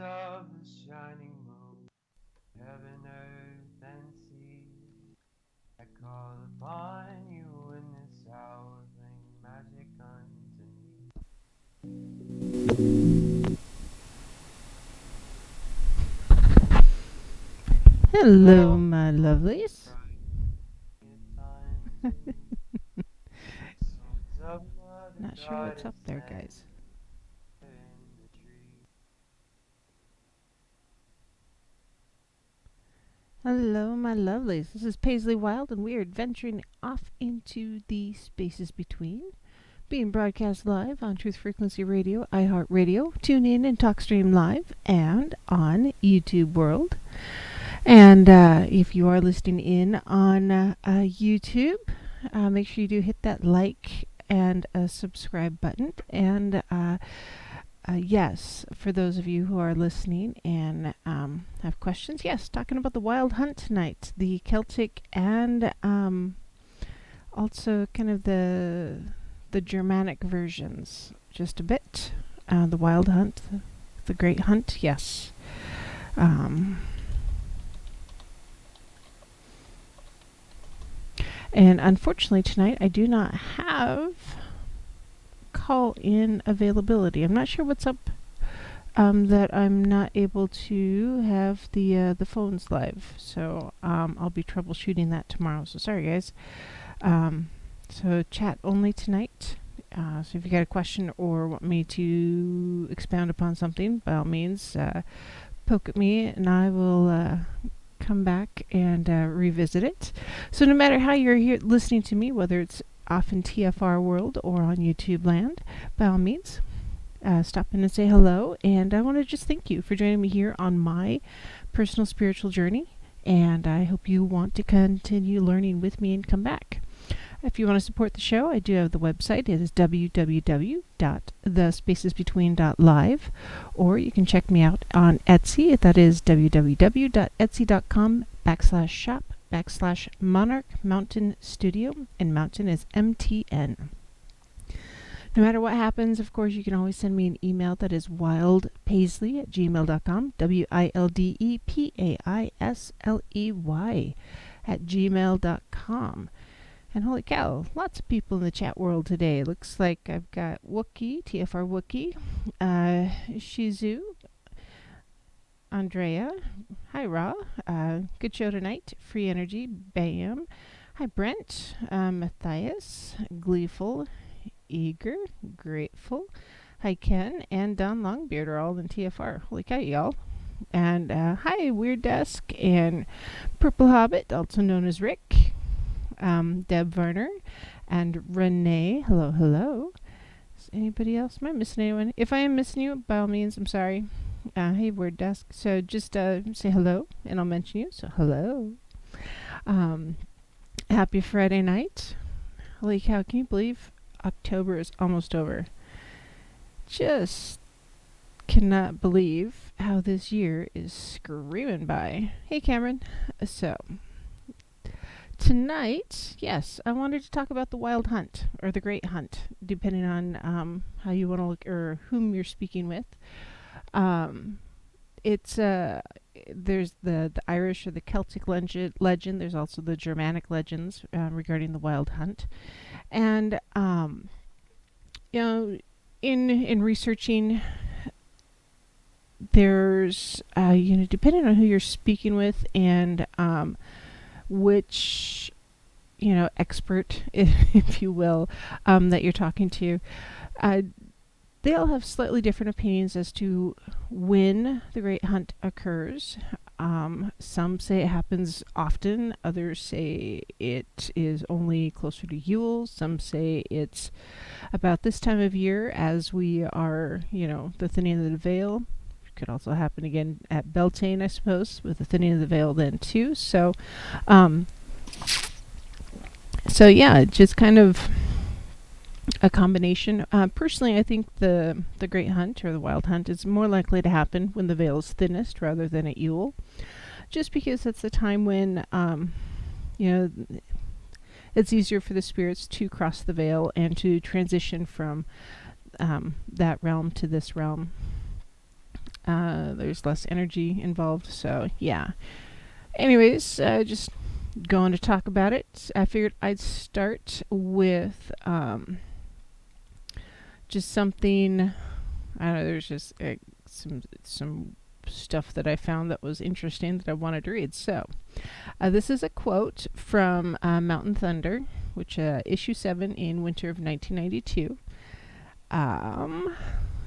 of the shining moon, heaven, earth, and sea, I call upon you in this hour, bring magic unto me. Hello, my lovelies. Not sure what's up there, guys. Hello, my lovelies. This is Paisley Wild, and we are adventuring off into the spaces between. Being broadcast live on Truth Frequency Radio, iHeartRadio, TuneIn and TalkStream Live, and on YouTube World. And if you are listening in on YouTube, make sure you do hit that like and subscribe button. And yes, for those of you who are listening and have questions, yes, talking about the Wild Hunt tonight, the Celtic and also kind of the Germanic versions, just a bit. The Wild Hunt, the Great Hunt, yes. And unfortunately tonight I do not have call-in availability. I'm not sure what's up that I'm not able to have the phones live. So I'll be troubleshooting that tomorrow. So sorry, guys. So chat only tonight. So if you got a question or want me to expound upon something, by all means, poke at me and I will come back and revisit it. So no matter how you're here listening to me, whether it's off in TFR world or on YouTube land, by all means, stop in and say hello. And I want to just thank you for joining me here on my personal spiritual journey. And I hope you want to continue learning with me and come back. If you want to support the show, I do have the website. It is www.thespacesbetween.live, or you can check me out on Etsy. That is www.etsy.com/shop/Monarch Mountain Studio, and Mountain is MTN. No matter what happens, of course, you can always send me an email. That is wildpaisley@gmail.com, WILDEPAISLEY@gmail.com. And holy cow, lots of people in the chat world today. Looks like I've got Wookie, TFR Wookie, Shizu, Andrea, hi Ra, good show tonight, Free Energy, Bam, hi Brent, Matthias, Gleeful, Eager, Grateful, hi Ken, and Don Longbeard are all in TFR. Holy cow, y'all. And hi Weird Desk and Purple Hobbit, also known as Rick. Deb Varner and Renee. Hello, hello. Is anybody else? Am I missing anyone? If I am missing you, by all means, I'm sorry. Hey, Word Desk. So just say hello, and I'll mention you. So hello. Um, Happy Friday night. Holy cow! Can you believe October is almost over? Just cannot believe how this year is screaming by. Hey, Cameron. So tonight, yes, I wanted to talk about the wild hunt or the great hunt, depending on how you want to look or whom you're speaking with. Um, it's there's the Irish or the Celtic legend. There's also the Germanic legends regarding the wild hunt, and you know, in researching, there's depending on who you're speaking with and which expert, if you will, that you're talking to. Uh, they all have slightly different opinions as to when the great hunt occurs. Some say it happens often, others say it is only closer to Yule, some say it's about this time of year as we are, the thinning of the veil. It could also happen again at Beltane, I suppose, with the thinning of the veil then too. Um, so yeah, just kind of a combination. Personally, I think the great hunt or the wild hunt is more likely to happen when the veil is thinnest rather than at Yule, just because that's the time when it's easier for the spirits to cross the veil and to transition from that realm to this realm. There's less energy involved, so yeah. Anyways, just going to talk about it. I figured I'd start with just something. I don't know. There's just some stuff that I found that was interesting that I wanted to read. So, this is a quote from Mountain Thunder, which issue 7 in winter of 1992.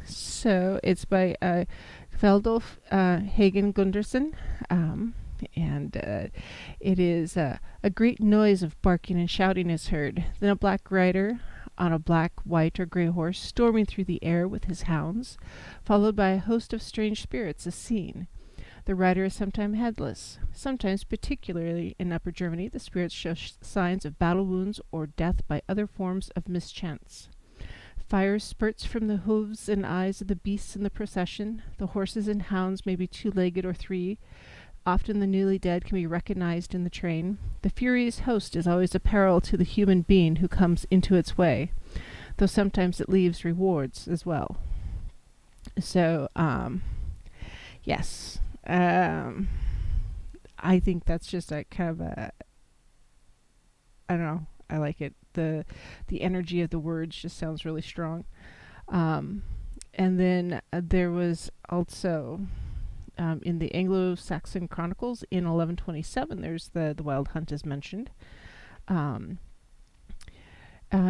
So it's by Feldolf Hagen Gunderson, and it is a great noise of barking and shouting is heard. Then a black rider on a black, white, or gray horse storming through the air with his hounds, followed by a host of strange spirits, is seen. The rider is sometimes headless. Sometimes, particularly in Upper Germany, the spirits show signs of battle wounds or death by other forms of mischance. Fire spurts from the hooves and eyes of the beasts in the procession. The horses and hounds may be two-legged or three. Often the newly dead can be recognized in the train. The furious host is always a peril to the human being who comes into its way, though sometimes it leaves rewards as well. So, yes. I think that's just a kind of I don't know, I like it. The energy of the words just sounds really strong. And then there was also in the Anglo-Saxon Chronicles in 1127, there's the wild hunt is mentioned.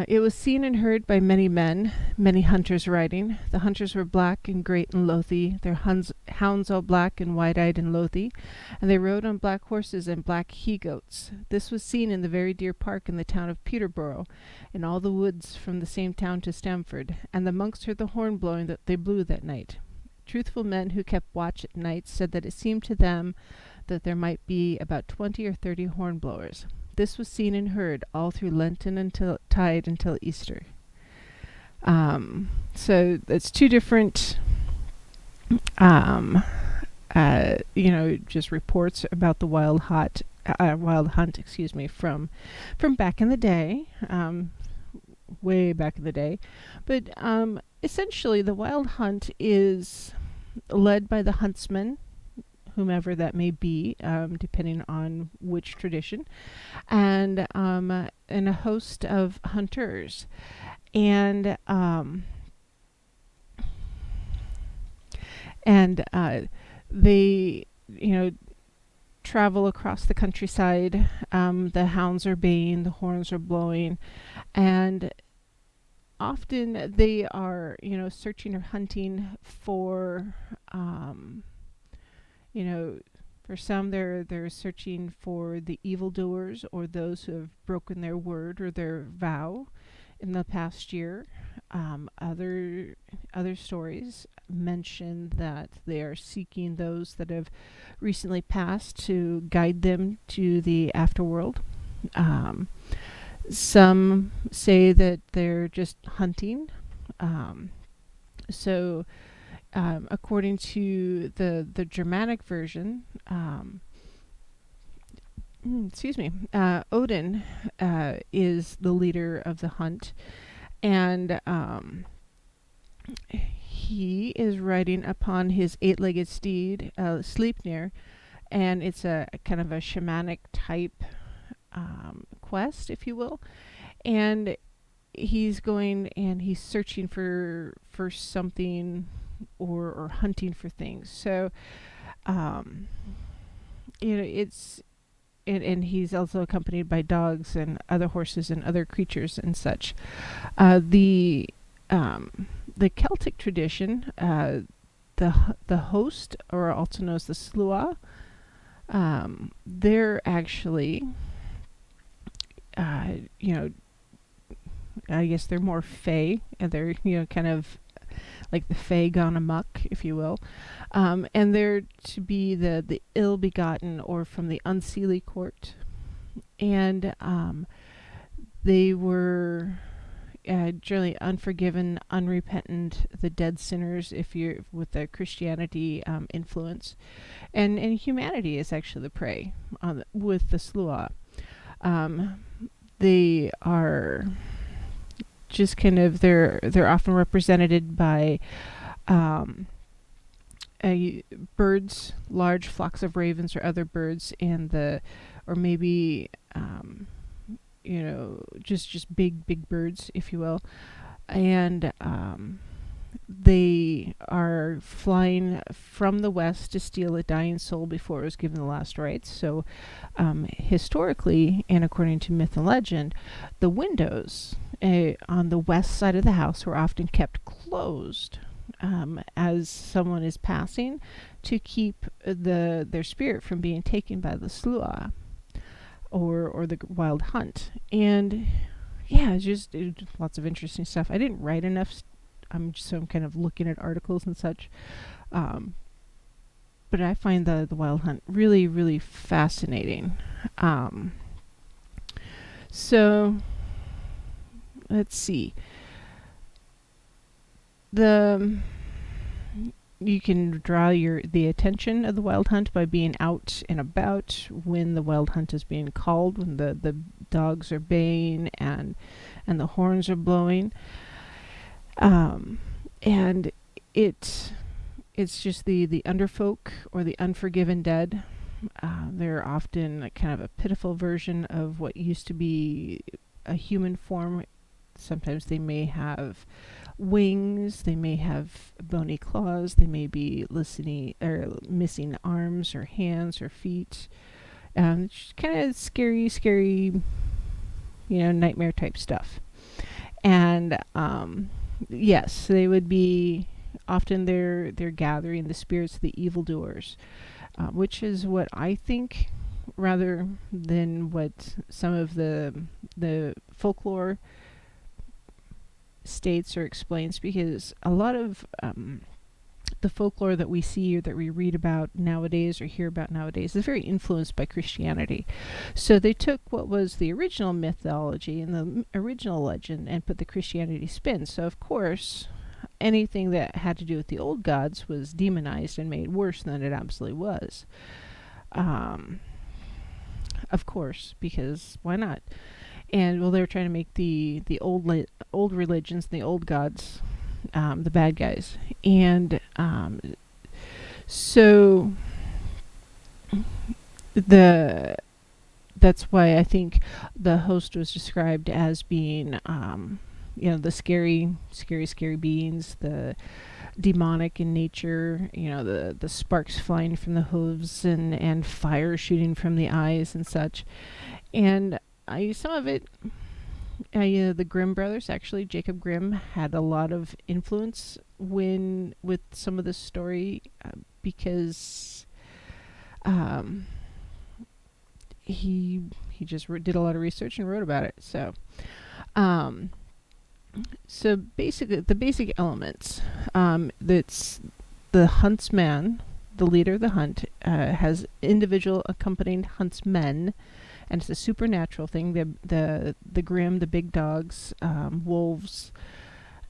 It was seen and heard by many men, many hunters riding. The hunters were black and great and loathy, their hounds all black and wide-eyed and loathy, and they rode on black horses and black he-goats. This was seen in the very deer park in the town of Peterborough, in all the woods from the same town to Stamford, and the monks heard the horn blowing that they blew that night. Truthful men who kept watch at night said that it seemed to them that there might be about 20 or 30 hornblowers. This was seen and heard all through Lenten until tide until Easter. So it's two different, just reports about the wild hunt, from back in the day, way back in the day. But essentially, the wild hunt is led by the huntsman, whomever that may be, depending on which tradition, and a host of hunters, and they travel across the countryside. The hounds are baying, the horns are blowing, and often they are searching or hunting for for some they're searching for the evildoers or those who have broken their word or their vow in the past year. Other stories mention that they are seeking those that have recently passed to guide them to the afterworld. Um, some say that they're just hunting. Um, so, according to the Germanic version, excuse me, Odin is the leader of the hunt, and he is riding upon his eight-legged steed, Sleipnir, and it's a kind of a shamanic type quest, if you will. And he's going and he's searching for something or hunting for things. So, um, it's and he's also accompanied by dogs and other horses and other creatures and such. The Celtic tradition, the host, or also known as the Sluagh, they're actually, you know, I guess they're more fey, and they're, kind of like the fae gone amok, if you will. And they're to be the ill-begotten, or from the unseelie court. And they were generally unforgiven, unrepentant, the dead sinners, if you're with the Christianity influence. And humanity is actually the prey with the Sluagh. They are just kind of, they're often represented by birds, large flocks of ravens or other birds, or maybe just big birds, if you will. And they are flying from the west to steal a dying soul before it was given the last rites. So historically, and according to myth and legend, the windows on the west side of the house were often kept closed as someone is passing, to keep their spirit from being taken by the Sluagh or the wild hunt. And yeah, it's just lots of interesting stuff. I didn't write enough, so I'm kind of looking at articles and such. But I find the wild hunt really, really fascinating. So let's see. You can draw the attention of the wild hunt by being out and about when the wild hunt is being called, when the dogs are baying and the horns are blowing. And it's just the underfolk, or the unforgiven dead. They're often kind of a pitiful version of what used to be a human form. Sometimes they may have wings, they may have bony claws, they may be missing arms or hands or feet. It's kind of scary, nightmare type stuff. And yes, they would be often they're gathering the spirits of the evildoers, which is what I think, rather than what some of the folklore states or explains, because a lot of the folklore that we see or that we read about nowadays or hear about nowadays is very influenced by Christianity. So they took what was the original mythology and the original legend and put the Christianity spin. So of course, anything that had to do with the old gods was demonized and made worse than it absolutely was. Of course, because why not? And well, they're trying to make the old religions, the old gods, the bad guys. And so that's why I think the host was described as being the scary beings, the demonic in nature, the sparks flying from the hooves and fire shooting from the eyes and such. And some of it, the Grimm brothers, actually, Jacob Grimm had a lot of influence with some of this story, because he just did a lot of research and wrote about it. So, So basically, the basic elements. That's the huntsman, the leader of the hunt, has individual accompanying huntsmen, and it's a supernatural thing. The grim, the big dogs, wolves.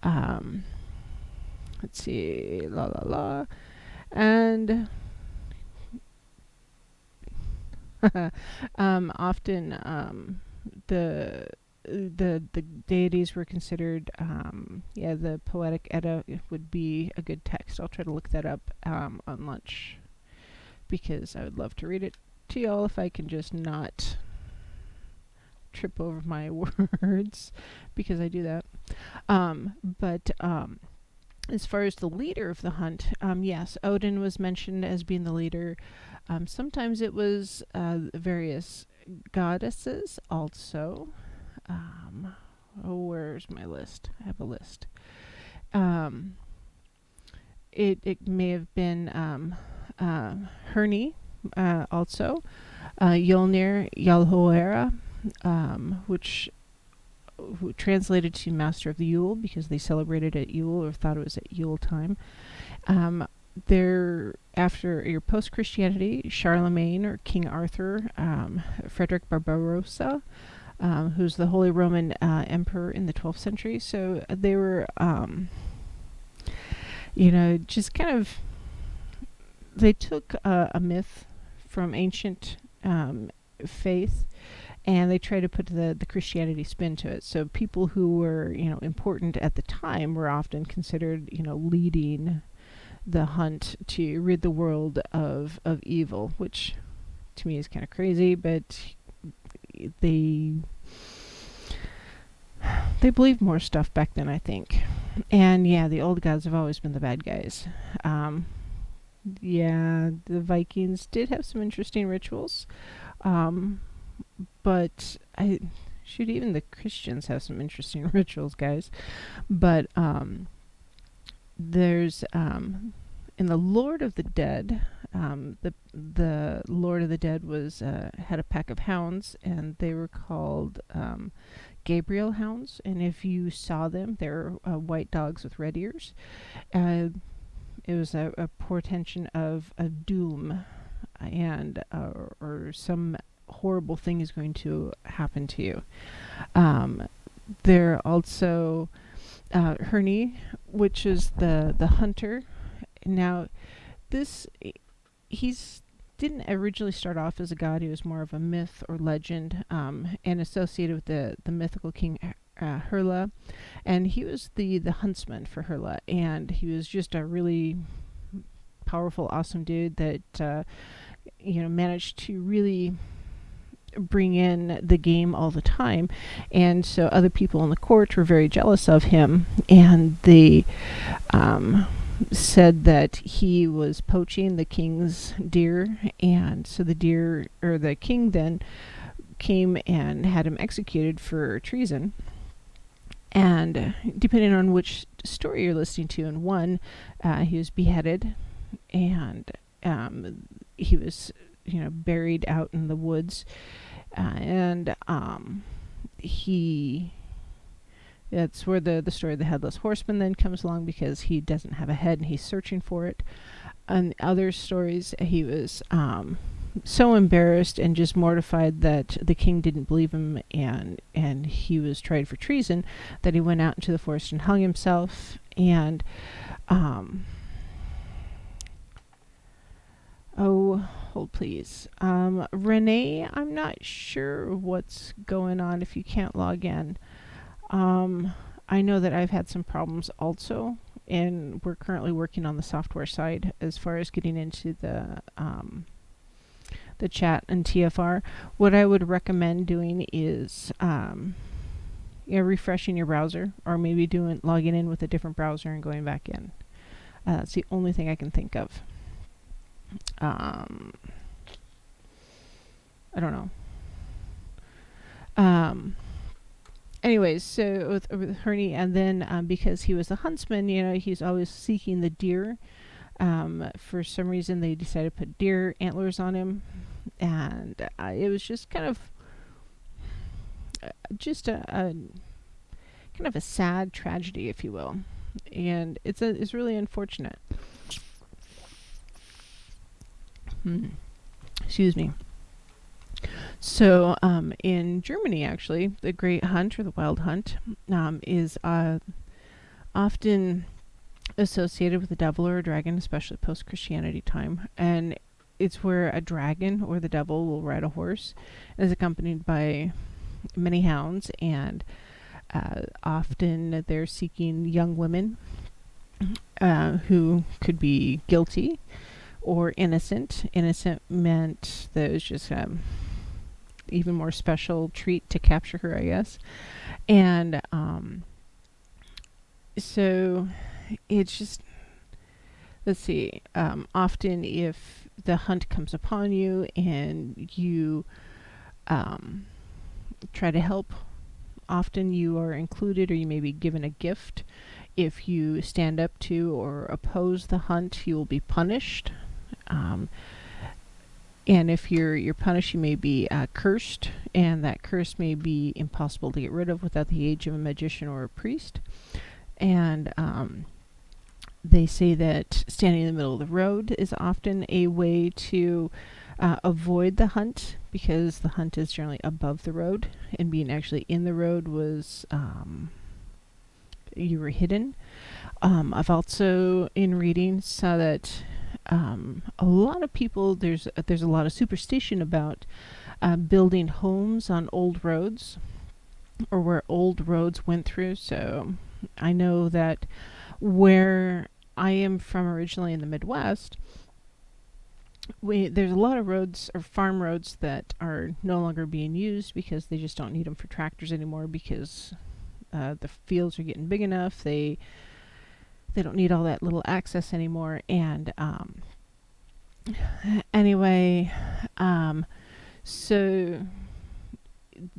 Um, let's see, la la la, and often the the deities were considered, the poetic Edda would be a good text. I'll try to look that up on lunch, because I would love to read it to y'all if I can just not trip over my words, because I do that. But as far as the leader of the hunt, yes, Odin was mentioned as being the leader. Sometimes it was various goddesses also. Where's my list? I have a list. It may have been Herni, also, Yolnir Yalhoera, which who translated to Master of the Yule, because they celebrated at Yule, or thought it was at Yule time. There, after your post-Christianity, Charlemagne or King Arthur, Frederick Barbarossa, who's the Holy Roman Emperor in the 12th century. So they were, just kind of, they took a myth from ancient faith, and they tried to put the Christianity spin to it. So people who were, important at the time were often considered, leading the hunt to rid the world of evil, which to me is kind of crazy, but they believed more stuff back then, I think. And yeah, the old gods have always been the bad guys. The Vikings did have some interesting rituals, but even the Christians have some interesting rituals, guys. But there's in the Lord of the Dead, the Lord of the Dead was had a pack of hounds, and they were called Gabriel hounds. And if you saw them, they're white dogs with red ears. It was a portention of doom, and or some horrible thing is going to happen to you. There also Herni, which is the hunter. Now, he's didn't originally start off as a god. He was more of a myth or legend, and associated with the mythical king Herla, and he was the huntsman for Herla, and he was just a really powerful, awesome dude that managed to really bring in the game all the time. And so other people in the court were very jealous of him, and they said that he was poaching the king's deer, and so the king then came and had him executed for treason. And depending on which story you're listening to, in one, he was beheaded, and he was buried out in the woods, and that's where the story of the headless horseman then comes along, because he doesn't have a head and he's searching for it. And other stories, he was so embarrassed and just mortified that the king didn't believe him, and he was tried for treason, that he went out into the forest and hung himself. And hold please. Renee, I'm not sure what's going on if you can't log in. I know that I've had some problems also, and we're currently working on the software side as far as getting into the chat and TFR. What I would recommend doing is refreshing your browser, or maybe logging in with a different browser and going back in. That's the only thing I can think of. I don't know. Anyways, so with Herni, and then because he was a huntsman, he's always seeking the deer. For some reason, they decided to put deer antlers on him, and it was just kind of kind of a sad tragedy, if you will, and it's really unfortunate. Excuse me. So, in Germany, actually, the Great Hunt or the Wild Hunt is often associated with the devil or a dragon, especially post-Christianity time, and it's where a dragon or the devil will ride a horse, and is accompanied by many hounds, and often they're seeking young women who could be guilty or innocent. Innocent meant that it was just even more special treat to capture her, I guess. And so it's just, let's see, often if the hunt comes upon you and you try to help, often you are included or you may be given a gift. If you stand up to or oppose the hunt, you will be punished. And if you're punished, you may be cursed, and that curse may be impossible to get rid of without the aid of a magician or a priest. And they say that standing in the middle of the road is often a way to avoid the hunt, because the hunt is generally above the road, and being actually in the road was you were hidden. I've also, in reading, saw that a lot of people, there's a lot of superstition about building homes on old roads or where old roads went through. So I know that where I am from originally in the Midwest, there's a lot of roads or farm roads that are no longer being used because they just don't need them for tractors anymore, because the fields are getting big enough. They don't need all that little access anymore. And anyway, so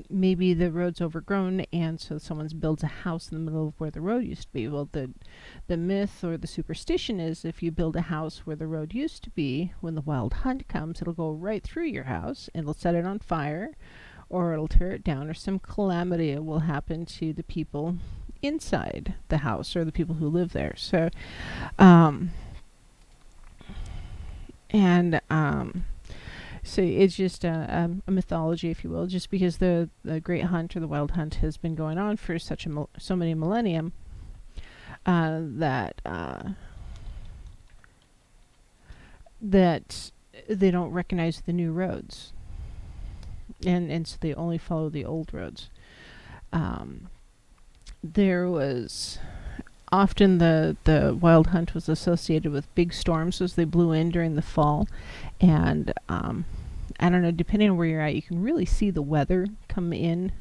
maybe the road's overgrown, and so someone builds a house in the middle of where the road used to be. Well, the myth or the superstition is, if you build a house where the road used to be, when the wild hunt comes, it'll go right through your house and it'll set it on fire, or it'll tear it down, or some calamity will happen to the people inside the house or the people who live there. So so it's just a mythology, if you will, just because the Great Hunt or the Wild Hunt has been going on for so many millennium, that they don't recognize the new roads, and so they only follow the old roads. There was often the Wild Hunt was associated with big storms as they blew in during the fall, and I don't know, depending on where you're at, you can really see the weather come in.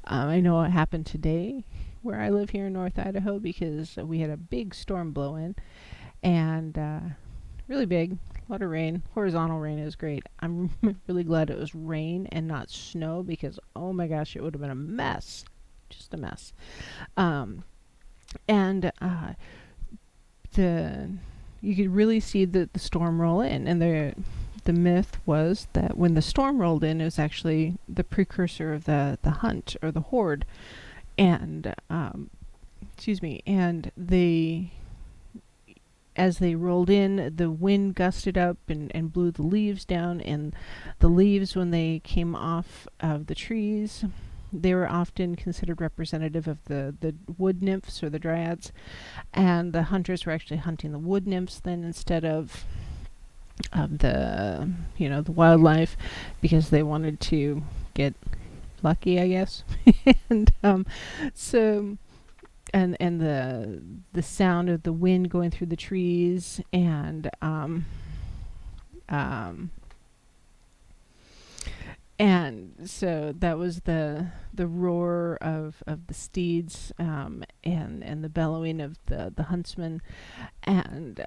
I know it happened today where I live here in North Idaho, because we had a big storm blow in, and really big, a lot of rain. Horizontal rain is great. I'm really glad it was rain and not snow, because oh my gosh, it would have been a mess, just a mess. And you could really see the storm roll in, and the myth was that when the storm rolled in, it was actually the precursor of the hunt or the horde. And and as they rolled in, the wind gusted up and blew the leaves down, and the leaves, when they came off of the trees, they were often considered representative of the wood nymphs or the dryads, and the hunters were actually hunting the wood nymphs then, instead of the the wildlife, because they wanted to get lucky, I guess. And so and the sound of the wind going through the trees, and and so that was the roar of the steeds, and the bellowing of the huntsman, and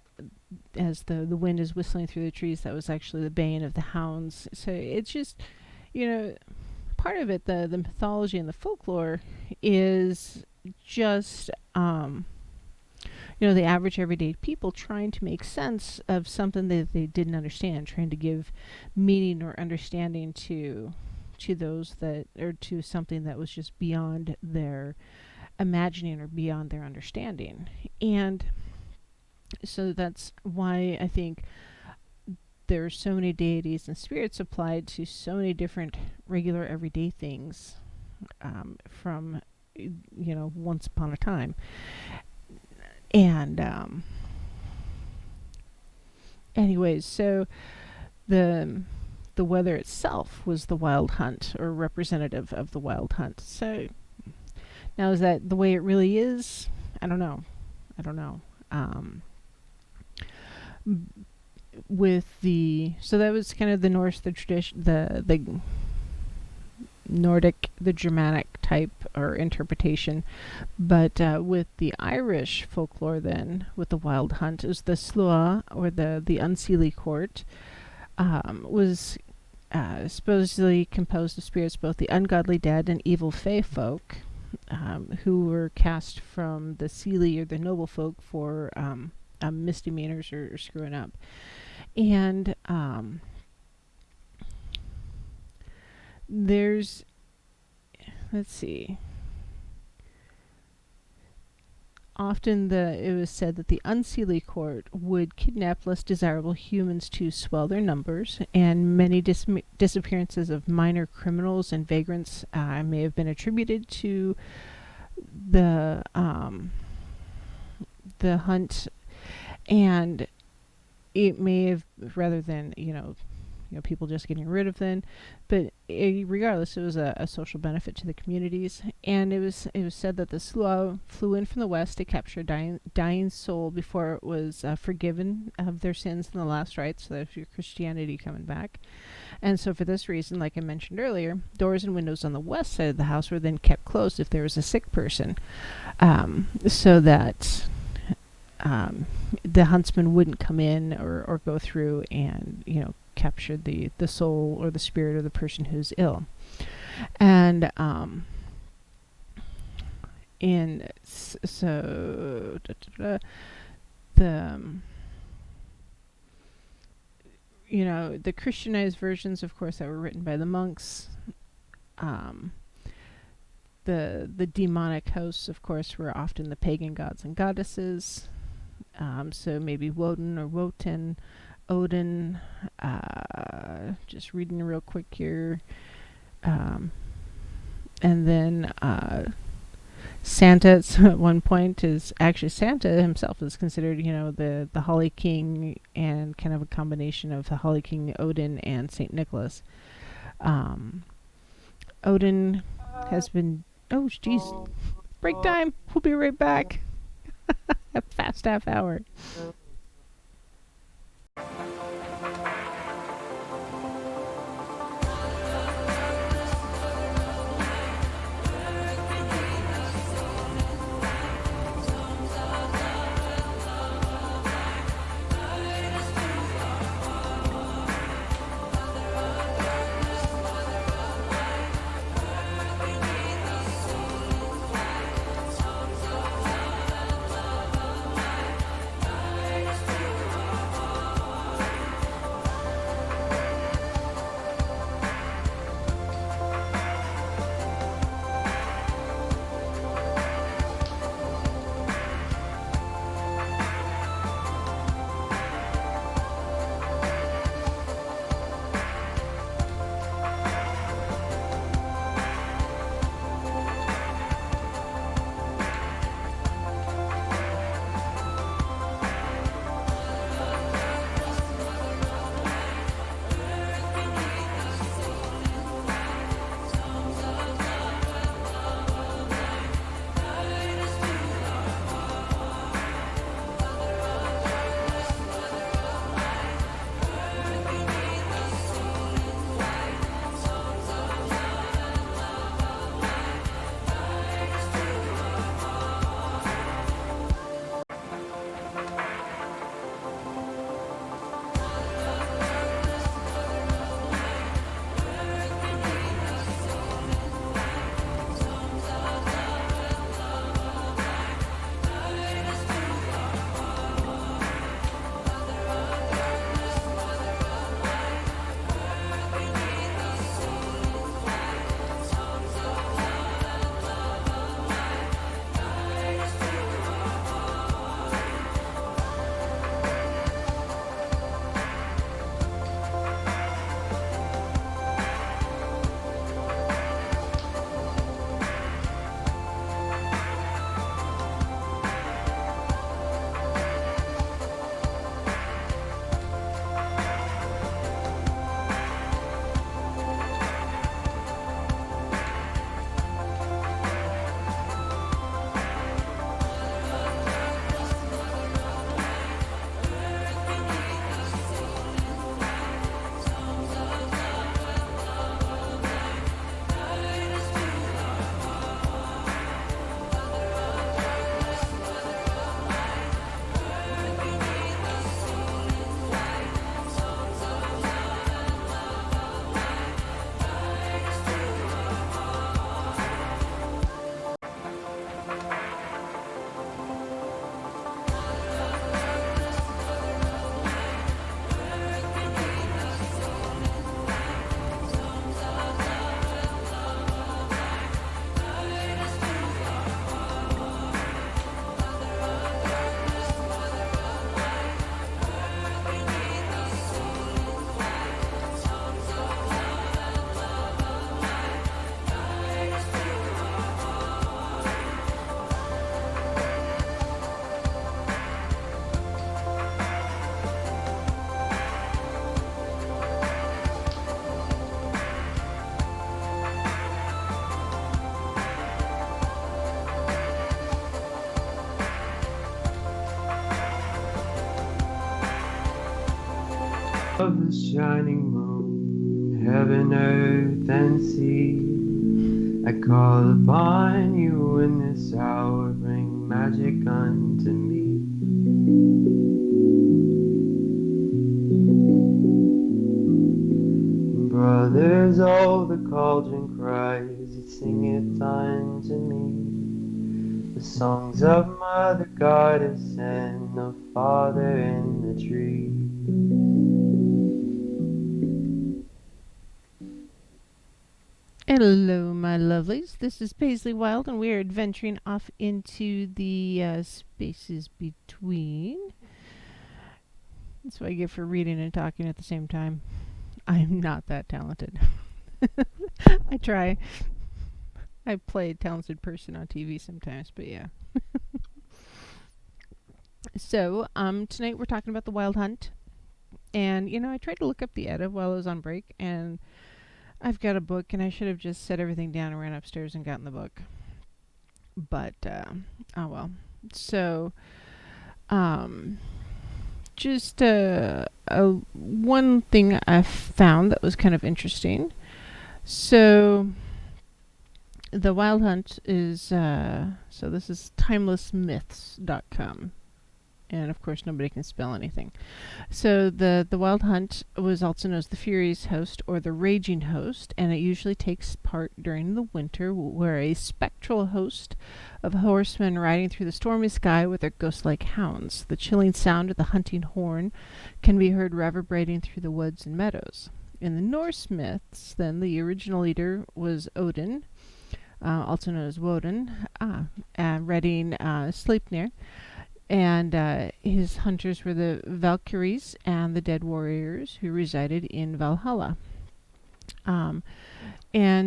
as the wind is whistling through the trees, that was actually the baying of the hounds. So it's just, part of it, the mythology and the folklore is just the average everyday people trying to make sense of something that they didn't understand, trying to give meaning or understanding to those that, or to something that was just beyond their imagining or beyond their understanding. And so that's why I think there are so many deities and spirits applied to so many different regular everyday things, from once upon a time. And anyways, so the the weather itself was the wild hunt, or representative of the wild hunt. So now, is that the way it really is? I don't know. I don't know. With the So that was kind of the Norse, the tradition, the Nordic, the Germanic type or interpretation. But with the Irish folklore, then with the wild hunt, is the Sluagh, or the unseelie court, was supposedly composed of spirits, both the ungodly dead and evil fae folk, who were cast from the seelie, or the noble folk, for misdemeanors, or screwing up. And there's, let's see, often it was said that the unseelie court would kidnap less desirable humans to swell their numbers, and many disappearances of minor criminals and vagrants may have been attributed to the hunt. And it may have, rather than people just getting rid of them, but regardless, it was a social benefit to the communities. And it was said that the Sluagh flew in from the west to capture a dying soul before it was forgiven of their sins in the last rites. So that's your Christianity coming back. And so for this reason, like I mentioned earlier, doors and windows on the west side of the house were then kept closed if there was a sick person, so that the huntsman wouldn't come in or go through and capture the soul or the spirit of the person who's ill. And so the Christianized versions, of course, that were written by the monks, the demonic hosts, of course, were often the pagan gods and goddesses. So maybe Woden or Wotan, Odin. Just reading real quick here. And then Santa at one point is actually, Santa himself is considered, the Holly King, and kind of a combination of the Holly King, Odin, and Saint Nicholas. Odin has been. Oh, jeez. Break time. We'll be right back. A fast half hour. of the shining moon, heaven, earth, and sea. I call upon you in this hour, bring magic unto me. Brothers, oh, the cauldron cries, it singeth unto me the songs of Mother Goddess and of Father in the tree. Hello, my lovelies. This is Paisley Wild, and we are adventuring off into the spaces between. That's what I get for reading and talking at the same time. I'm not that talented. I try. I play a talented person on TV sometimes, but yeah. So, tonight we're talking about the Wild Hunt. And, I tried to look up the Edda while I was on break, and I've got a book, and I should have just set everything down and ran upstairs and gotten the book. But, oh well. So, just one thing I found that was kind of interesting. So, the Wild Hunt is, so this is timelessmyths.com. And of course, nobody can spell anything. So the Wild Hunt was also known as the Furies Host or the Raging Host, and it usually takes part during the winter, where a spectral host of horsemen riding through the stormy sky with their ghost-like hounds. The chilling sound of the hunting horn can be heard reverberating through the woods and meadows. In the Norse myths, then, the original leader was Odin, also known as Woden, riding Sleipnir. And his hunters were the Valkyries and the dead warriors who resided in Valhalla. And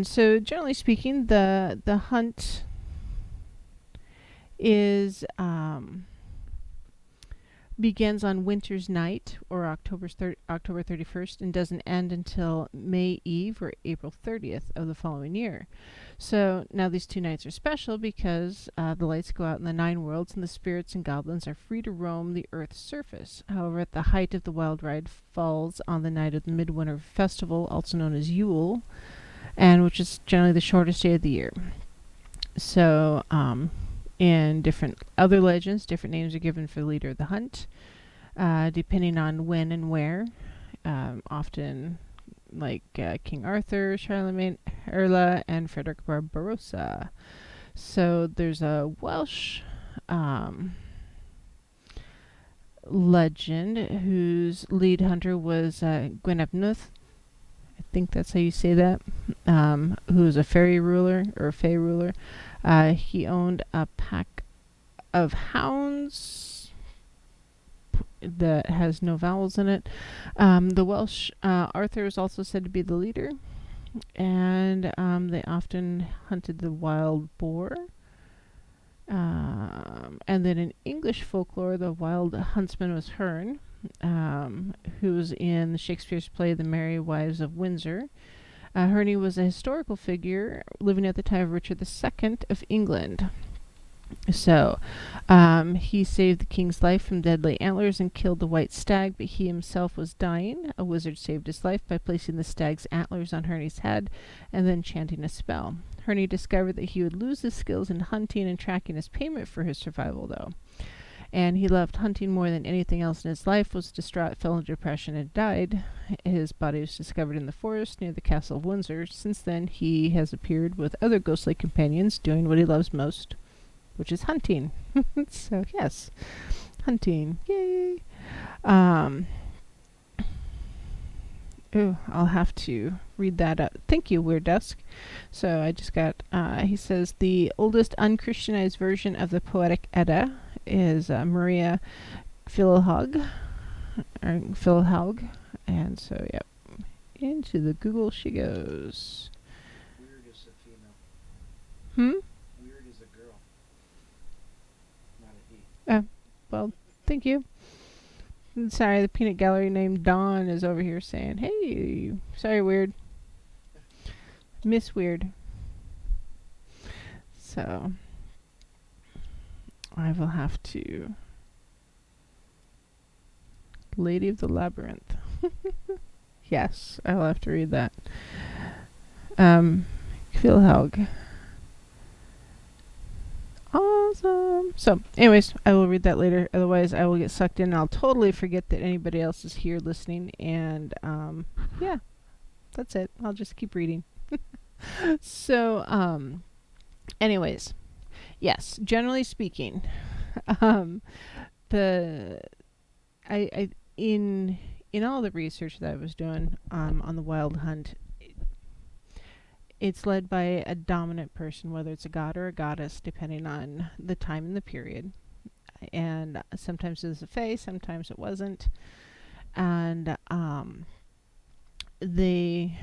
so, generally speaking, the hunt is begins on Winter's Night, or October 31st, and doesn't end until May Eve, or April 30th of the following year. So now these 2 nights are special because the lights go out in the 9 worlds, and the spirits and goblins are free to roam the Earth's surface. However, at the height of the wild ride falls on the night of the Midwinter Festival, also known as Yule, and which is generally the shortest day of the year. So, in different other legends, different names are given for the leader of the hunt, depending on when and where. Often, like King Arthur, Charlemagne, Erla, and Frederick Barbarossa. So there's a Welsh legend whose lead hunter was Gwynebnuth. I think that's how you say that. Who was a fairy ruler, or a fae ruler. He owned a pack of hounds that has no vowels in it. The Welsh Arthur is also said to be the leader, and they often hunted the wild boar. And then in English folklore, the wild huntsman was Herne, who was in Shakespeare's play The Merry Wives of Windsor. Herne was a historical figure living at the time of Richard II of England. So, he saved the king's life from deadly antlers and killed the white stag, but he himself was dying. A wizard saved his life by placing the stag's antlers on Herne's head and then chanting a spell. Herne discovered that he would lose his skills in hunting and tracking as payment for his survival, though. And he loved hunting more than anything else in his life, was distraught, fell into depression, and died. His body was discovered in the forest near the castle of Windsor. Since then, he has appeared with other ghostly companions doing what he loves most, which is hunting. So, yes, hunting. Yay! I'll have to read that out. Thank you, Weird Dusk. So I just got, he says, the oldest unchristianized version of the Poetic Edda is Maria Philhaug. And so, yep, into the Google she goes. Weird is a female. Weird is a girl. Not a he. Well, thank you. Sorry, the peanut gallery named Dawn is over here saying, hey, sorry, Weird. Miss Weird. So, I will have to... Lady of the Labyrinth. Yes, I'll have to read that. Philhaug. Awesome. So, anyways, I will read that later. Otherwise, I will get sucked in and I'll totally forget that anybody else is here listening. And, yeah, that's it. I'll just keep reading. So, anyways, yes, generally speaking, um, the, I, in all the research that I was doing, on the wild hunt, it's led by a dominant person, whether it's a god or a goddess, depending on the time and the period. And sometimes it was a fae, sometimes it wasn't. And they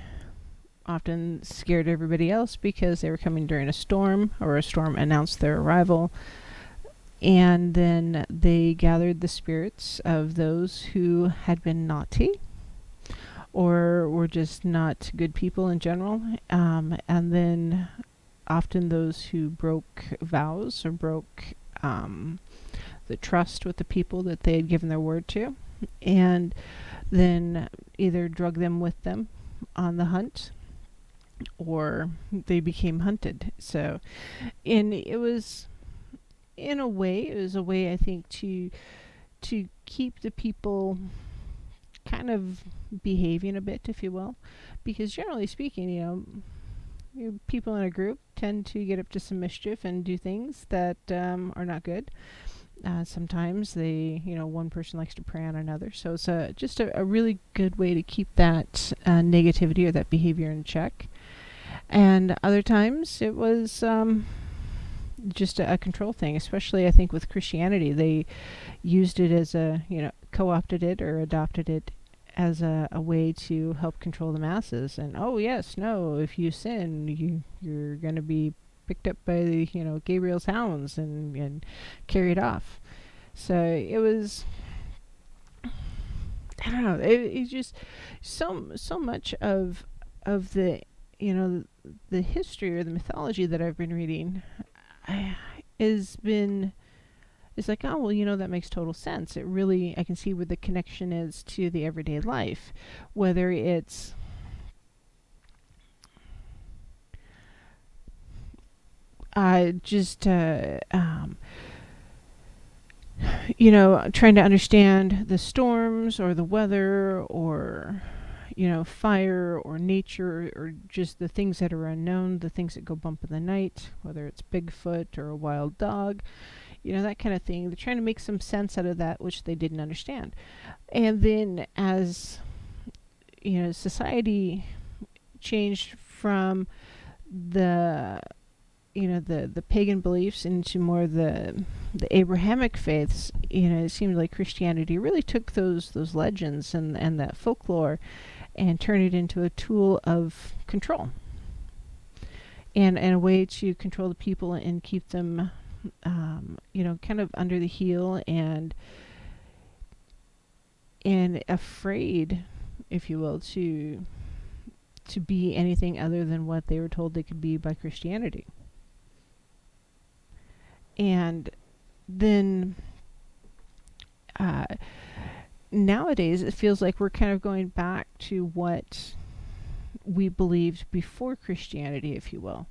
often scared everybody else because they were coming during a storm, or a storm announced their arrival. And then they gathered the spirits of those who had been naughty or were just not good people in general. And then often those who broke vows or broke the trust with the people that they had given their word to, and then either drug them with them on the hunt or they became hunted. So it was a way, I think, to keep the people kind of behaving a bit, if you will, because generally speaking, people in a group tend to get up to some mischief and do things that are not good. Sometimes one person likes to prey on another, so it's just a really good way to keep that negativity or that behavior in check. And other times it was just a control thing, especially I think with Christianity. They used it as co-opted it or adopted it as a way to help control the masses. And if you sin, you're going to be picked up by the Gabriel's hounds and carried off. So it was, I don't know, it's just so much of the the history or the mythology that I've been reading is like, oh, well, that makes total sense. It really, I can see where the connection is to the everyday life, whether it's trying to understand the storms or the weather or fire or nature or just the things that are unknown, the things that go bump in the night, whether it's Bigfoot or a wild dog, that kind of thing. They're trying to make some sense out of that which they didn't understand. And then as society changed from the the pagan beliefs into more the Abrahamic faiths, it seemed like Christianity really took those legends and that folklore and turned it into a tool of control and a way to control the people and keep them kind of under the heel and afraid, if you will, to be anything other than what they were told they could be by Christianity. And then nowadays it feels like we're kind of going back to what we believed before Christianity, if you will.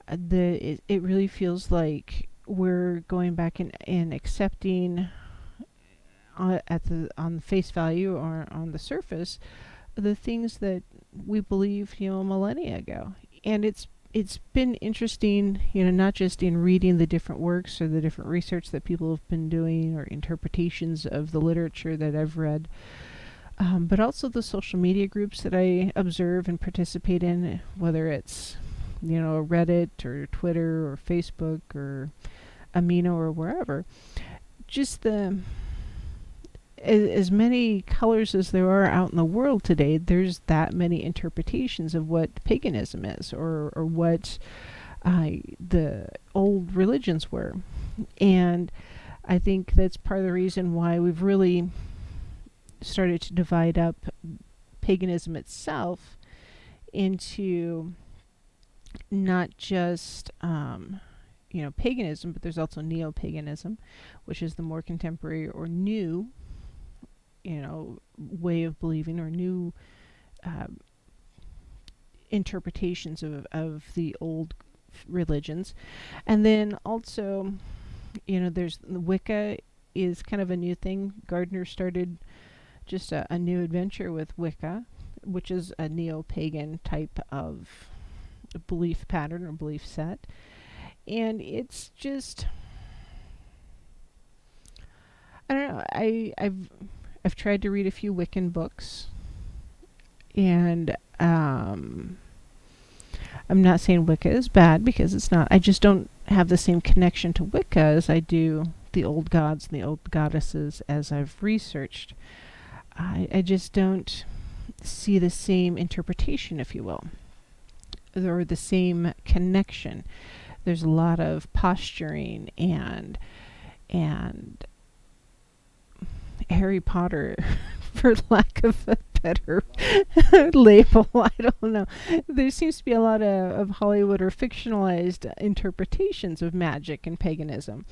It really feels like we're going back and accepting on the face value or on the surface the things that we believed millennia ago. And it's been interesting, not just in reading the different works or the different research that people have been doing or interpretations of the literature that I've read, but also the social media groups that I observe and participate in, whether it's Reddit or Twitter or Facebook or Amino or wherever. Just as many colors as there are out in the world today, there's that many interpretations of what paganism is or what the old religions were. And I think that's part of the reason why we've really started to divide up paganism itself into not just paganism, but there's also neo-paganism, which is the more contemporary or new way of believing or new uh, interpretations of the old religions. And then also, there's Wicca is kind of a new thing. Gardner started just a new adventure with Wicca, which is a neo-pagan type of belief pattern or belief set. And it's just, I don't know. I've tried to read a few Wiccan books, and I'm not saying Wicca is bad, because it's not. I just don't have the same connection to Wicca as I do the old gods and the old goddesses as I've researched. I just don't see the same interpretation, if you will, or the same connection. There's a lot of posturing and Harry Potter, for lack of a better label. I don't know. There seems to be a lot of Hollywood or fictionalized interpretations of magic and paganism.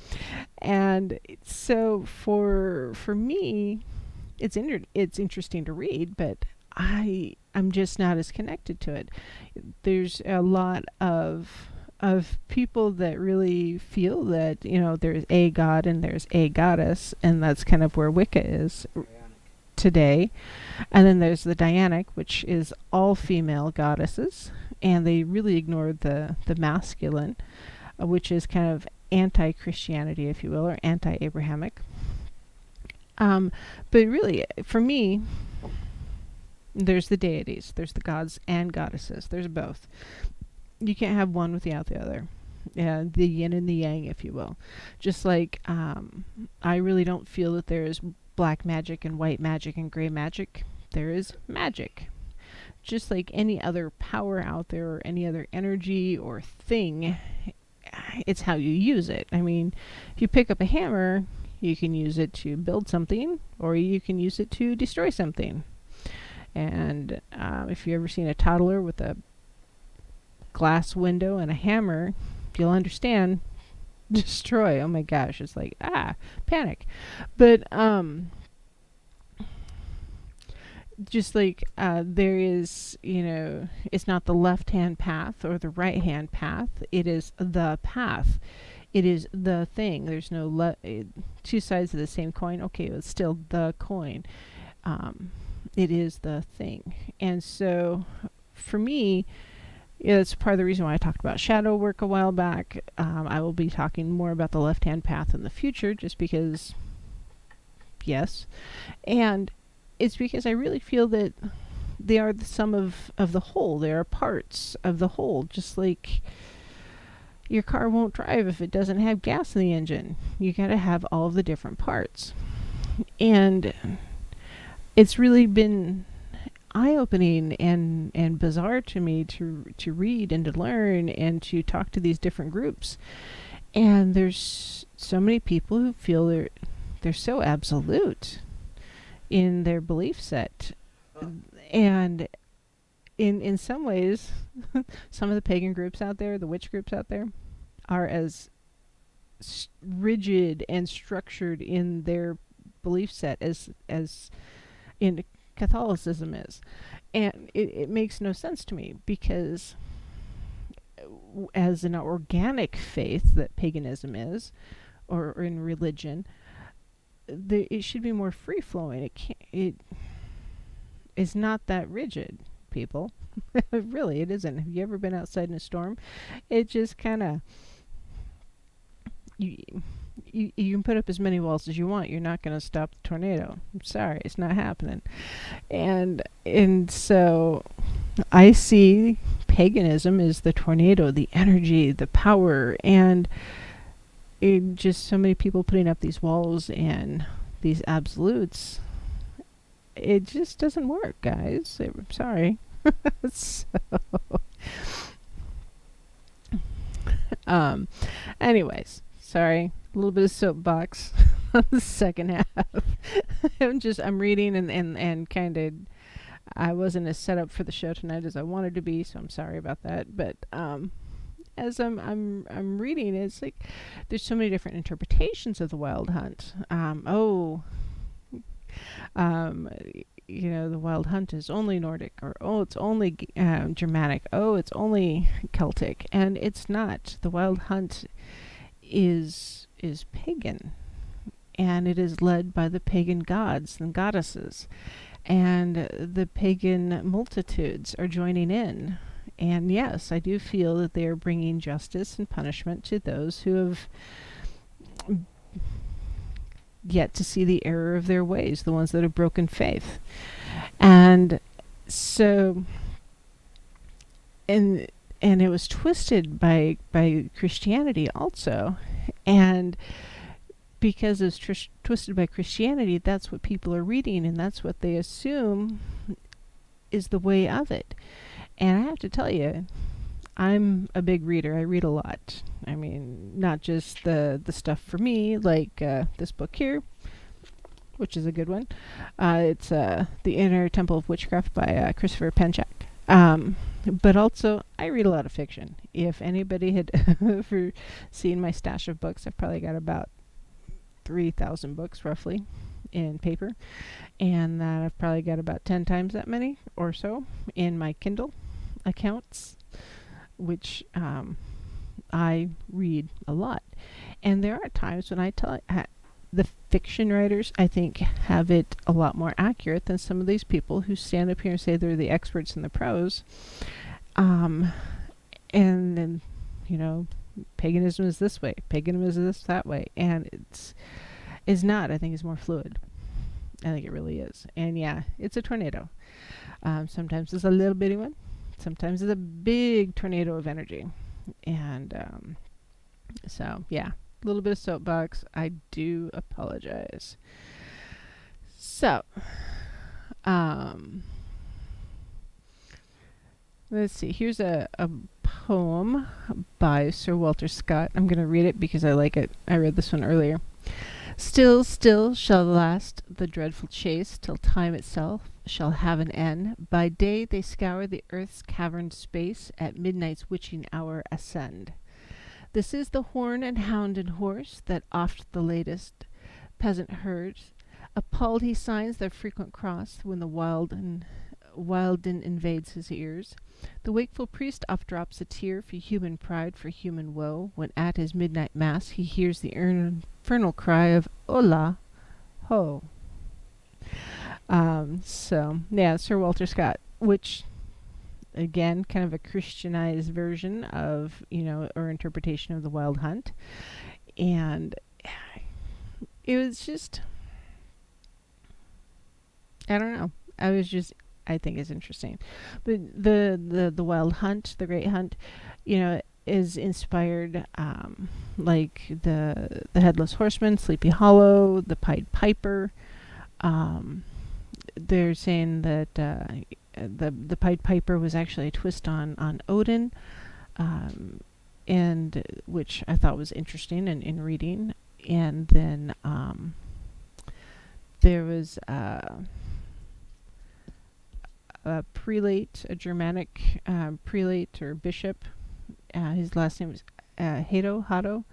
And so for me, it's interesting to read, but I'm just not as connected to it. There's a lot of people that really feel that there's a god and there's a goddess, and that's kind of where Wicca is today. And then there's the Dianic, which is all female goddesses, and they really ignored the masculine, which is kind of anti-Christianity, if you will, or anti-Abrahamic. But really, for me, there's the deities, there's the gods and goddesses, there's both. You can't have one without the other. Yeah, the yin and the yang, if you will. Just like I really don't feel that there is black magic and white magic and gray magic. There is magic. Just like any other power out there or any other energy or thing, it's how you use it. I mean, if you pick up a hammer, you can use it to build something, or you can use it to destroy something. And if you've ever seen a toddler with a glass window and a hammer, you'll understand destroy. Oh my gosh, it's like panic. But just like there is, it's not the left hand path or the right hand path, it is the path. It is the thing. There's no two sides of the same coin. Okay, it's still the coin. It is the thing. And so for me, it's part of the reason why I talked about shadow work a while back. I will be talking more about the left-hand path in the future, just because, yes. And it's because I really feel that they are the sum of the whole. They are parts of the whole, just like your car won't drive if it doesn't have gas in the engine. You gotta have all of the different parts. And it's really been eye-opening and bizarre to me to read and to learn and to talk to these different groups. And there's so many people who feel they're so absolute in their belief set. And in some ways, some of the pagan groups out there, the witch groups out there, are as rigid and structured in their belief set as in Catholicism is. And it makes no sense to me, because as an organic faith that paganism is, or in religion, it should be more free-flowing. It is not that rigid, people. Really, it isn't. Have you ever been outside in a storm? It just kind of... You can put up as many walls as you want. You're not going to stop the tornado. I'm sorry, it's not happening. And so I see paganism as the tornado, the energy, the power, and just so many people putting up these walls and these absolutes. It just doesn't work, guys. I'm sorry. So, anyways, sorry. A little bit of soapbox on the second half. I'm reading and kind of, I wasn't as set up for the show tonight as I wanted to be, so I'm sorry about that. But as I'm reading, it's like there's so many different interpretations of the Wild Hunt. Um, the Wild Hunt is only Nordic, or oh, it's only Germanic, oh, it's only Celtic, and it's not. The Wild Hunt is pagan, and it is led by the pagan gods and goddesses, and the pagan multitudes are joining in. And yes, I do feel that they are bringing justice and punishment to those who have yet to see the error of their ways, the ones that have broken faith. And so, and it was twisted by Christianity also. And because it's twisted by Christianity, that's what people are reading, and that's what they assume is the way of it. And I have to tell you, I'm a big reader. I read a lot. I mean, not just the stuff for me, like this book here, which is a good one. It's The Inner Temple of Witchcraft by Christopher Penchak. But also, I read a lot of fiction. If anybody had ever seen my stash of books, I've probably got about 3,000 books, roughly, in paper. And that I've probably got about 10 times that many or so in my Kindle accounts, which I read a lot. And there are times when I tell the fiction writers, I think, have it a lot more accurate than some of these people who stand up here and say they're the experts in the prose. And then, paganism is this way, paganism is this that way, and it's not. I think it's more fluid. I think it really is. And yeah, it's a tornado. Sometimes it's a little bitty one. Sometimes it's a big tornado of energy. And so, yeah, a little bit of soapbox. I do apologize. So, let's see. Here's a poem by Sir Walter Scott. I'm going to read it because I like it. I read this one earlier. Still, still shall last the dreadful chase till time itself shall have an end. By day they scour the earth's caverned space, at midnight's witching hour ascend. This is the horn and hound and horse that oft the latest peasant herds. Appalled he signs their frequent cross when the wild din invades his ears. The wakeful priest oft drops a tear for human pride, for human woe, when at his midnight mass he hears the infernal cry of Ola Ho. So, yeah, Sir Walter Scott, which, again, kind of a Christianized version of, or interpretation of the Wild Hunt. And it was just, I don't know. I think it's interesting. But the Wild Hunt, the Great Hunt, is inspired, like the Headless Horseman, Sleepy Hollow, the Pied Piper. They're saying that the Pied Piper was actually a twist on Odin, and which I thought was interesting in reading. And then there was a prelate, a Germanic prelate or bishop. His last name was Hato,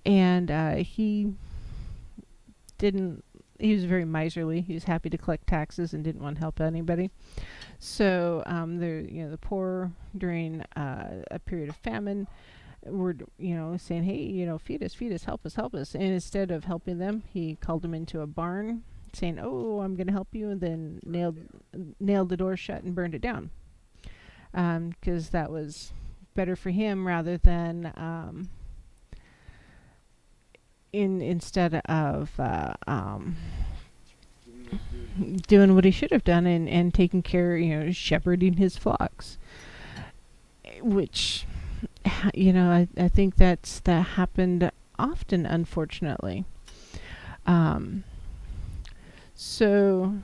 and he was very miserly. He was happy to collect taxes and didn't want to help anybody. So the poor during a period of famine were saying, hey, feed us, help us. And instead of helping them, he called them into a barn, saying, oh, I'm going to help you, and then nailed the door shut and burned it down, because that was better for him rather than instead of doing what he should have done and taking care, shepherding his flocks, which I think that happened often, unfortunately. So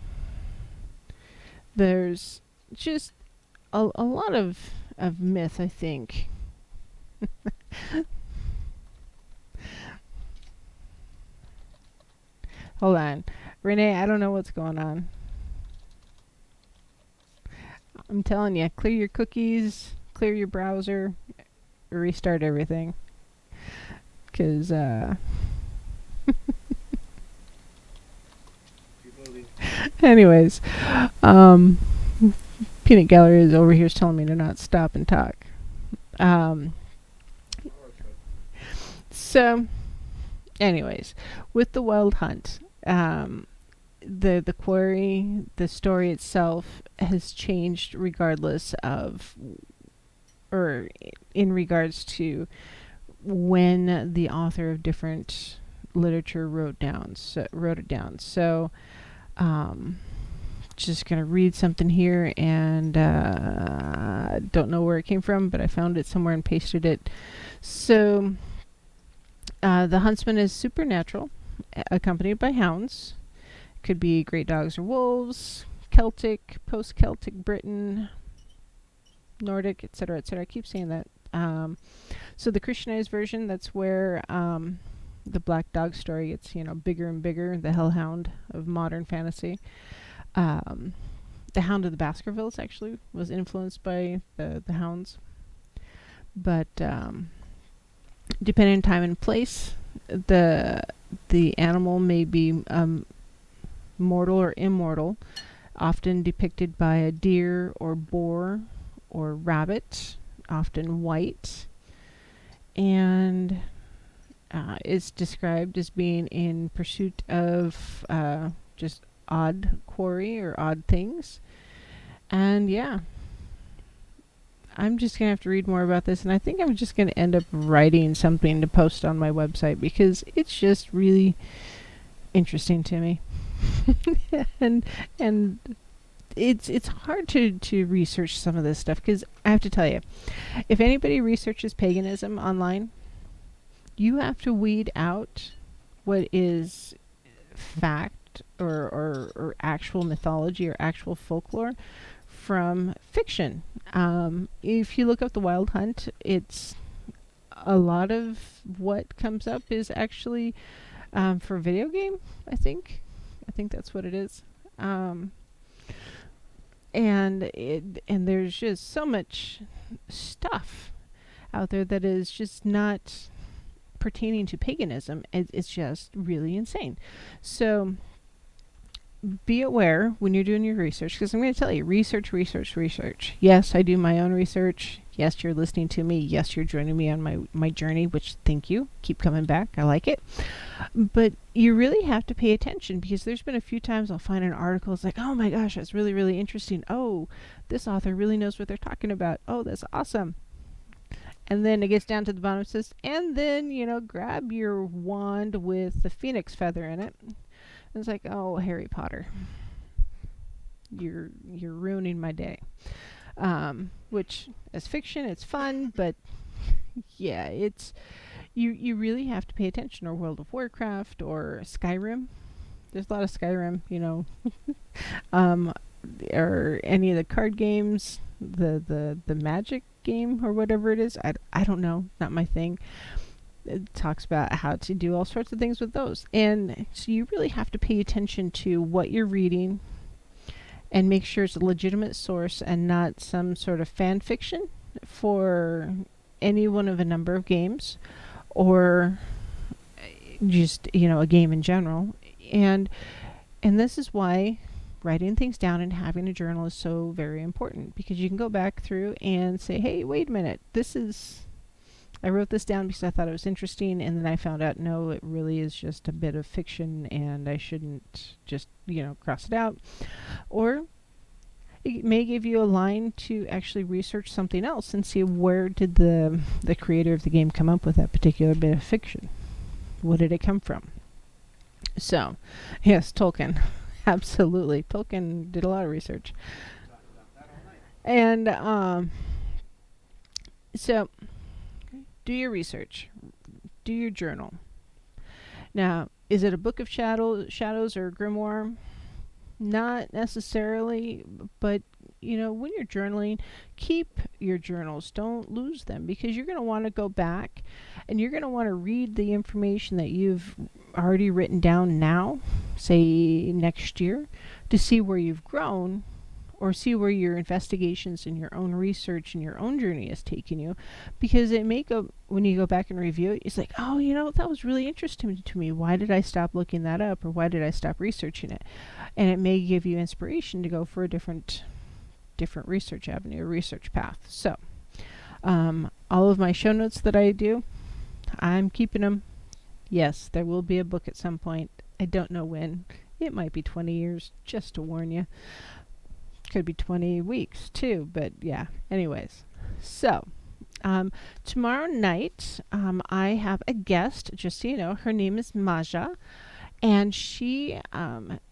there's just a lot of myth, I think. Hold on. Renee, I don't know what's going on. I'm telling you, clear your cookies, clear your browser, restart everything. Because, People leave Anyways, um, Peanut Gallery is over here telling me to not stop and talk. Um, so, anyways, with the Wild Hunt, the quarry, the story itself has changed regardless of, or in regards to when the author of different literature wrote it down. So, just gonna read something here, and don't know where it came from, but I found it somewhere and pasted it. So, the huntsman is supernatural, accompanied by hounds. Could be great dogs or wolves, Celtic, post-Celtic Britain, Nordic, etc., etc. I keep saying that. So the Christianized version, that's where the black dog story gets, bigger and bigger, the hellhound of modern fantasy. The Hound of the Baskervilles actually was influenced by the hounds. But depending on time and place, the animal may be mortal or immortal, often depicted by a deer or boar or rabbit, often white, and is described as being in pursuit of just odd quarry or odd things. And yeah, I'm just going to have to read more about this, and I think I'm just going to end up writing something to post on my website because it's just really interesting to me. and it's hard to research some of this stuff, because I have to tell you, if anybody researches paganism online, you have to weed out what is fact or actual mythology or actual folklore from fiction. If you look up the Wild Hunt, it's a lot of what comes up is actually for video game. I think that's what it is. And there's just so much stuff out there that is just not pertaining to paganism. It's just really insane. So be aware when you're doing your research, because I'm going to tell you, research. Yes, I do my own research. Yes, you're listening to me. Yes, you're joining me on my journey, which thank you. Keep coming back. I like it. But you really have to pay attention, because there's been a few times I'll find an article. It's like, oh my gosh, that's really, really interesting. Oh, this author really knows what they're talking about. Oh, that's awesome. And then it gets down to the bottom, it says, and then, grab your wand with the phoenix feather in it. And it's like, oh, Harry Potter. You're ruining my day. Which, as fiction, it's fun, but yeah, it's you really have to pay attention. Or World of Warcraft or Skyrim. There's a lot of Skyrim, or any of the card games, the Magic game or whatever it is. I don't know, not my thing. It talks about how to do all sorts of things with those, and so you really have to pay attention to what you're reading and make sure it's a legitimate source and not some sort of fan fiction for any one of a number of games, or just a game in general. And this is why writing things down and having a journal is so very important, because you can go back through and say, hey, wait a minute, I wrote this down because I thought it was interesting, and then I found out, no, it really is just a bit of fiction, and I shouldn't just, cross it out. Or it may give you a line to actually research something else and see, where did the creator of the game come up with that particular bit of fiction? What did it come from? So, yes, Tolkien. Absolutely. Tolkien did a lot of research. And so do your research. Do your journal. Now, is it a book of shadows or a grimoire? Not necessarily, but when you're journaling, keep your journals. Don't lose them, because you're going to want to go back and you're going to want to read the information that you've already written down now, say next year, to see where you've grown or see where your investigations and your own research and your own journey has taken you, because it may go, when you go back and review it, it's like, oh, that was really interesting to me. Why did I stop looking that up, or why did I stop researching it? And it may give you inspiration to go for a different research avenue or research path. So all of my show notes that I do, I'm keeping them. Yes, there will be a book at some point. I don't know when. It might be 20 years, just to warn you. Could be 20 weeks too, but yeah. Anyways, so tomorrow night I have a guest, just so you know. Her name is Maja, and she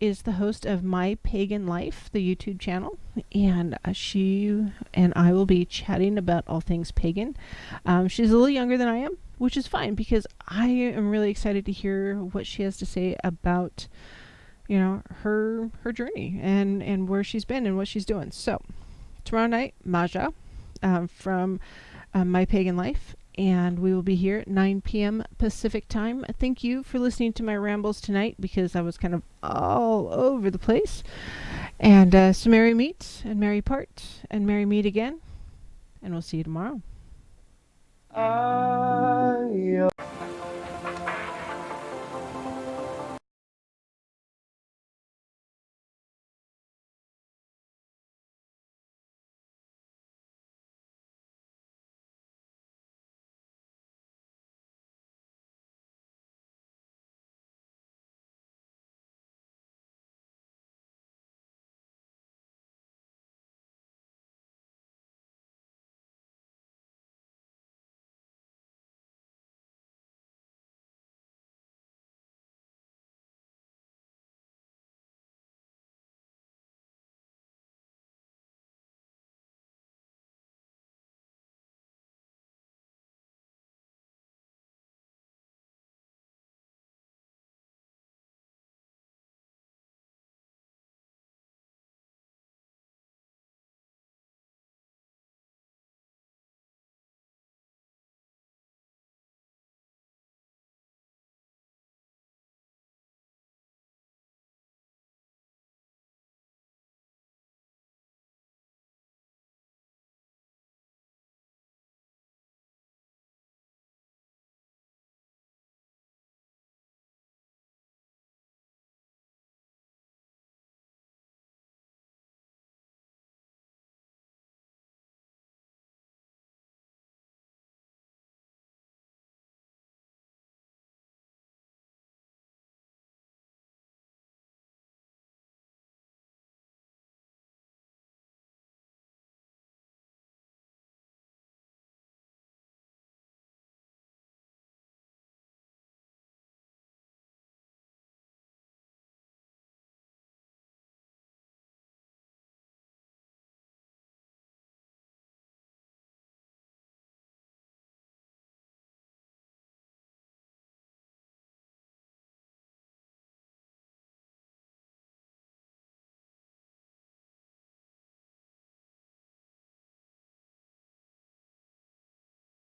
is the host of My Pagan Life, the YouTube channel, and she and I will be chatting about all things pagan. She's a little younger than I am, which is fine, because I am really excited to hear what she has to say about her journey and where she's been and what she's doing. So tomorrow night, Maja from My Pagan Life, and we will be here at 9 p.m. Pacific time. Thank you for listening to my rambles tonight, because I was kind of all over the place. And so merry meet and merry part and merry meet again, and we'll see you tomorrow.